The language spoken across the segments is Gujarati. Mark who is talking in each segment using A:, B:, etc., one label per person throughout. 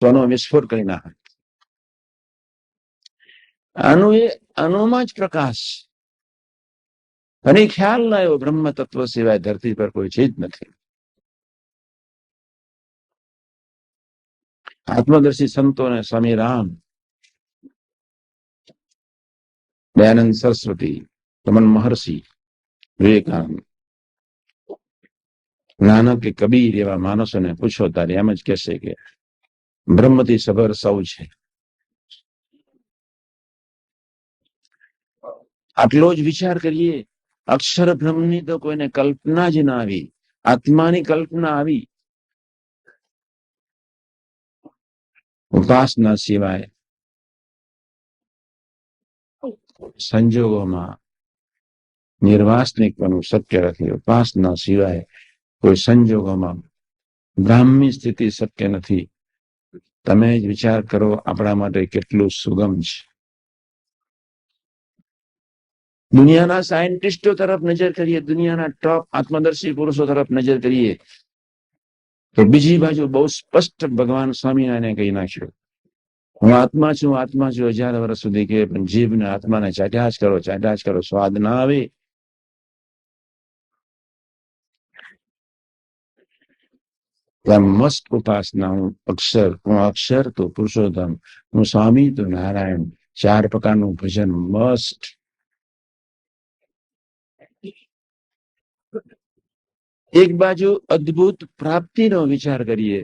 A: તો આનો વિસ્ફોટ કરી નાખે. આનું એ અણુમાં જ પ્રકાશ. અને ખ્યાલ ના આવ્યો બ્રહ્મ તત્વ સિવાય ધરતી પર કોઈ ચીજ નથી. આત્મદર્શી સંતોને સ્વામી રામ, દયાનંદ સરસ્વતી, રમન મહર્ષિ, વિવેકાનંદ, નાનક કે કબીર એવા માણસોને પૂછો તારે એમ જ કહેશે કે બ્રહ્મથી સભર સૌ છે. આટલો જ વિચાર કરીએ. અક્ષર બ્રહ્મની તો કોઈને કલ્પના જ ના આવી. આત્માની કલ્પના આવી. ઉપાસના સિવાય સંજોગોમાં નિર્વાસનિકવાનું શક્ય નથી. ઉપાસના સિવાય કોઈ સંજોગોમાં બ્રાહ્મી સ્થિતિ શક્ય નથી. તમે જ વિચાર કરો આપણા માટે કેટલું સુગમ છે. દુનિયાના સાયન્ટિસ્ટો તરફ નજર કરીએ, દુનિયાના ટોપ આત્મદર્શી પુરુષો તરફ નજર કરીએ, તો બીજી બાજુ બહુ સ્પષ્ટ ભગવાન સ્વામિનારાયણે કહી નાખ્યું, હું આત્મા છું, આત્મા છું. 1000 વર્ષ સુધી કે પણ જીભને આત્માને ચાટ્યા જ કરો, સ્વાદ ના આવે. ત્યાં મસ્ત ઉપાસના. હું અક્ષર તો પુરુષોત્તમ, હું સ્વામી તો નારાયણ. 4 પ્રકારનું ભજન મસ્ત. એક બાજુ અદ્ભુત પ્રાપ્તિનો વિચાર કરીએ.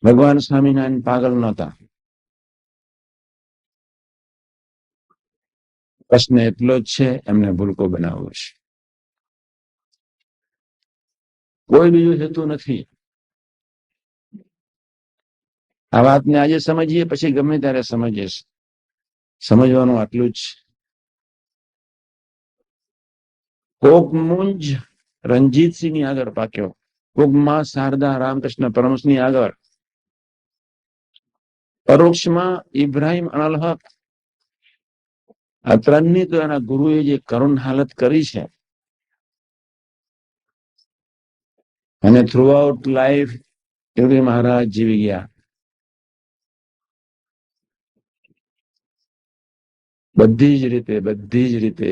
A: ભગવાન સ્વામિનારાયણ પાગલ નહોતા. પ્રશ્ન એટલો જ છે, એમને ભૂલકો બનાવવો છે. કોઈ બીજું હેતુ નથી. આ વાતને આજે સમજીએ, પછી ગમે ત્યારે સમજીએ. સમજવાનું આટલું જ. કોક મુંજ રણજીતસિંહની આગળ પાક્યો, કોક માં શારદા રામકૃષ્ણ પરમહંસની આગળ, પરોક્ષમાં ઇબ્રાહિમ અનલહક. આ ત્રણની તો એના ગુરુએ જે કરુણ હાલત કરી છે, અને થ્રુ આઉટ લાઈફ યોગી મહારાજ જીવી ગયા. બધી જ રીતે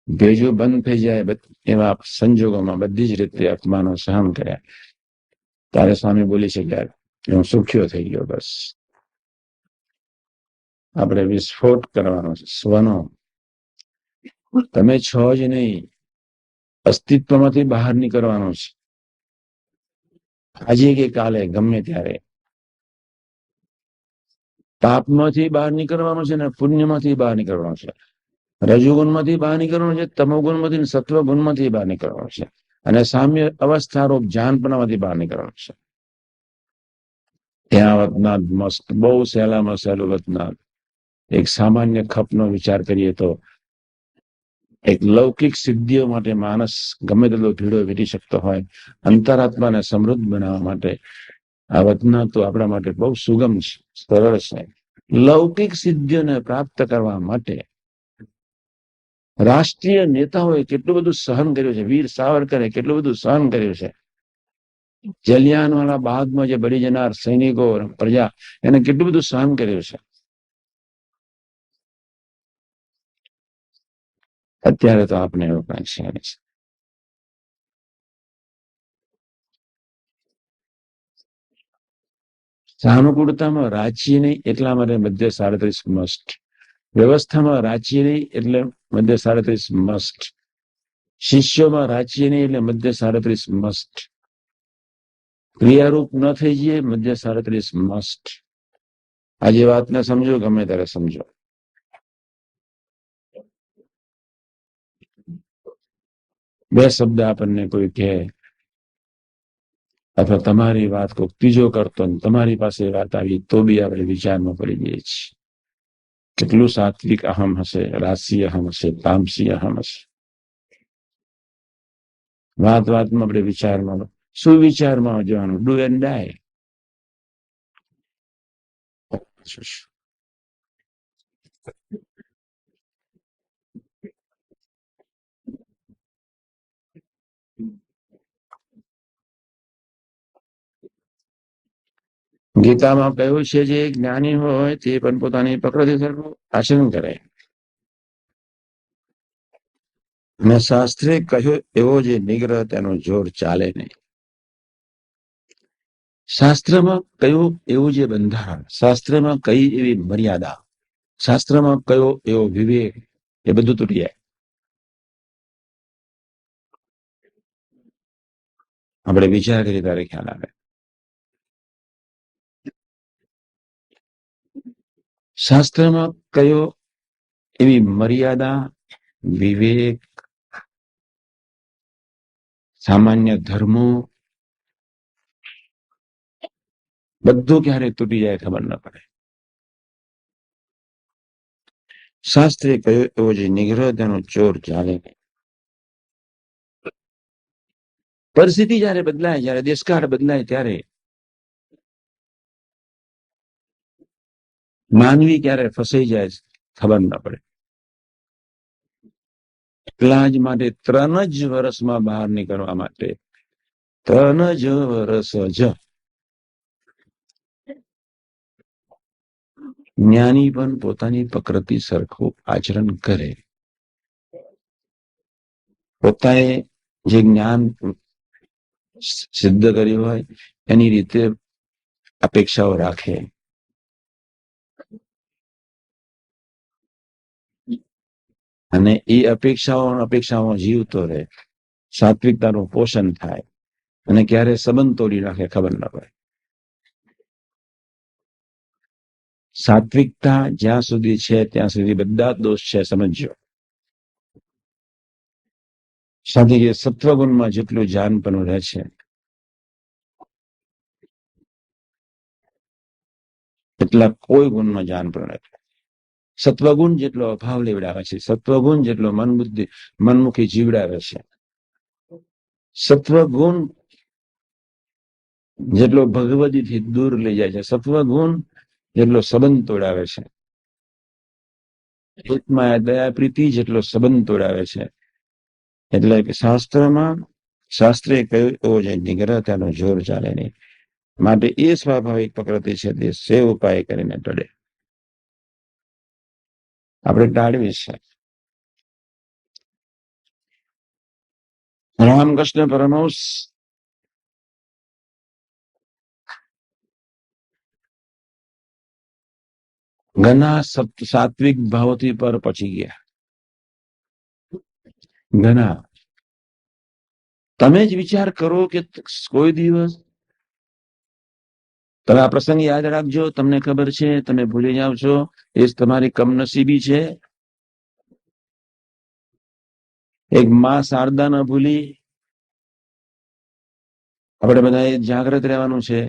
A: ભેજો બંધ થઈ જાય એવા સંજોગોમાં બધી જ રીતે અપમાનો સહન કર્યા. ત્યારે સ્વામી બોલી શક્યા, હું સુખ્યો થઈ ગયો. બસ આપણે વિસ્ફોટ કરવાનો છે સ્વનો. તમે છો જ નહીં, અસ્તિત્વમાંથી બહાર નીકળવાનો છે. આજે કે કાલે ગમે ત્યારે પાપમાંથી બહાર નીકળવાનું છે ને પુણ્યમાંથી બહાર નીકળવાનું છે. રજોગુણમાંથી બહાર નીકળવાનું છે, તમોગુણમાંથી, સત્વગુણમાંથી બહાર નીકળવાનું છે, અને સામ્ય અવસ્થારૂપ જાનપણામાંથી બહાર નીકળવાનું છે. ત્યાં વતનાથ મસ્ત, બહુ સહેલામાં સહેલું વતનાથ. એક સામાન્ય ખપનો વિચાર કરીએ તો એક લૌકિક સિદ્ધિઓ માટે માણસ ગમે તેટલો ભીડો વીટી શકતો હોય, અંતરાત્માને સમૃદ્ધ બનાવવા માટે આ વતનાથ તો આપણા માટે બહુ સુગમ છે, સરળ છે. લૌકિક સિદ્ધિઓને પ્રાપ્ત કરવા માટે રાષ્ટ્રીય નેતાઓએ કેટલું બધું સહન કર્યું છે. વીર સાવરકરે કેટલું બધું સહન કર્યું છે. જલિયાનવાલા બાગમાં જે બળી જનાર સૈનિકો, પ્રજા, એને કેટલું બધું સહન કર્યું છે. અત્યારે તો આપણે એવું કઈ છે નહીં. સાનુકૂળતામાં રાજ્ય નહીં એટલા માટે મધ્ય 37 મસ્ટ. વ્યવસ્થામાં રાજ્ય નહીં એટલે મધ્ય 37 મસ્ટ. શિષ્યોમાં રાજ્ય નહીં એટલે મધ્ય 37 મસ્ટ. ક્રિયારૂપ ન થઈ જઈએ, મધ્ય 37 મસ્ટ. આજે વાતને સમજો, ગમે ત્યારે સમજો. બે શબ્દ આપણને કોઈ કહે, અથવા તમારી વાત કોઈ ત્રીજો કરતો તમારી પાસે વાત આવી, તો બી આપણે વિચારમાં પડી જઈએ છીએ. કેટલું સાત્વિક અહમ હશે, રાશિ અહમ હશે, તામસી અહમ હશે. વાતમાં આપણે વિચારમાં, સુવિચારમાં જવાનું. ડુ એન્ડ ડાય. ગીતામાં કહ્યું છે જે જ્ઞાની હોય તે પણ પોતાની પ્રકૃતિ સરખું આચરણ કરે, અને શાસ્ત્રે કહ્યું એવો જે નિગ્રહ તેનો જોર ચાલે નહીં. શાસ્ત્રમાં કયું એવું જે બંધારણ, શાસ્ત્રમાં કઈ એવી મર્યાદા, શાસ્ત્રમાં કયો એવો વિવેક, એ બધું તૂટી જાય. આપણે વિચાર કરીએ ત્યારે ખ્યાલ આવે. શાસ્ત્રમાં કયો એવી મર્યાદા, વિવેક, સામાન્ય ધર્મો, બધું ક્યારે તૂટી જાય ખબર ન પડે. શાસ્ત્રે કહ્યું એવો જે નિગ્રહ તેનો ચોર ચાલે. પરિસ્થિતિ જયારે બદલાય, જયારે દેશકાળ બદલાય, ત્યારે માનવી ક્યારે ફસાઈ જાય ખબર ન પડે. એટલા જ માટે 3 જ વર્ષમાં બહાર નીકળવા માટે 3 જ વર્ષ જ જ્ઞાની પણ પોતાની પ્રકૃતિ સરખું આચરણ કરે. પોતાએ જે જ્ઞાન સિદ્ધ કર્યું હોય એની રીતે અપેક્ષાઓ રાખે, અને એ અપેક્ષાઓ જીવતો રહે, સાત્વિકતાનું પોષણ થાય, અને ક્યારે સંબંધ તોડી નાખે ખબર ન પડે. સાત્વિકતા જ્યાં સુધી છે ત્યાં સુધી બધા દોષ છે સમજો. સાથે કે સત્વગુણમાં જેટલું જાનપણું રહે છે એટલા કોઈ ગુણમાં જાનપણું રહે. સત્વગુણ જેટલો અભાવ લેવડાવે છે, સત્વગુણ જેટલો મનમુખી જીવડાવે છે, સત્વગુણ જેટલો ભગવદીથી દૂર લઈ જાય છે, સત્વગુણ જેટલો સંબંધ તોડાવે છે, હિતમાં દયા પ્રીતિ જેટલો સંબંધ તોડાવે છે. એટલે કે શાસ્ત્રે કહ્યું એવો જે નિગ્રહ તેનો જોર ચાલે નહીં. માટે એ સ્વાભાવિક પ્રકૃતિ છે તે સેવ ઉપાય કરીને ટળે. આપણે ટાળવી છે. રામકૃષ્ણ પરમહંસ ઘણા સાત્વિક ભાવથી પર પહોંચી ગયા. ઘણા. તમે જ વિચાર કરો કે કોઈ દિવસ તમે આ પ્રસંગ યાદ રાખજો, તમને ખબર છે તમે ભૂલી જાવ છો એ જ તમારી કમનસીબી છે. એક માં શારદા ન ભૂલી. આપણે બધા જાગ્રત રહેવાનું છે.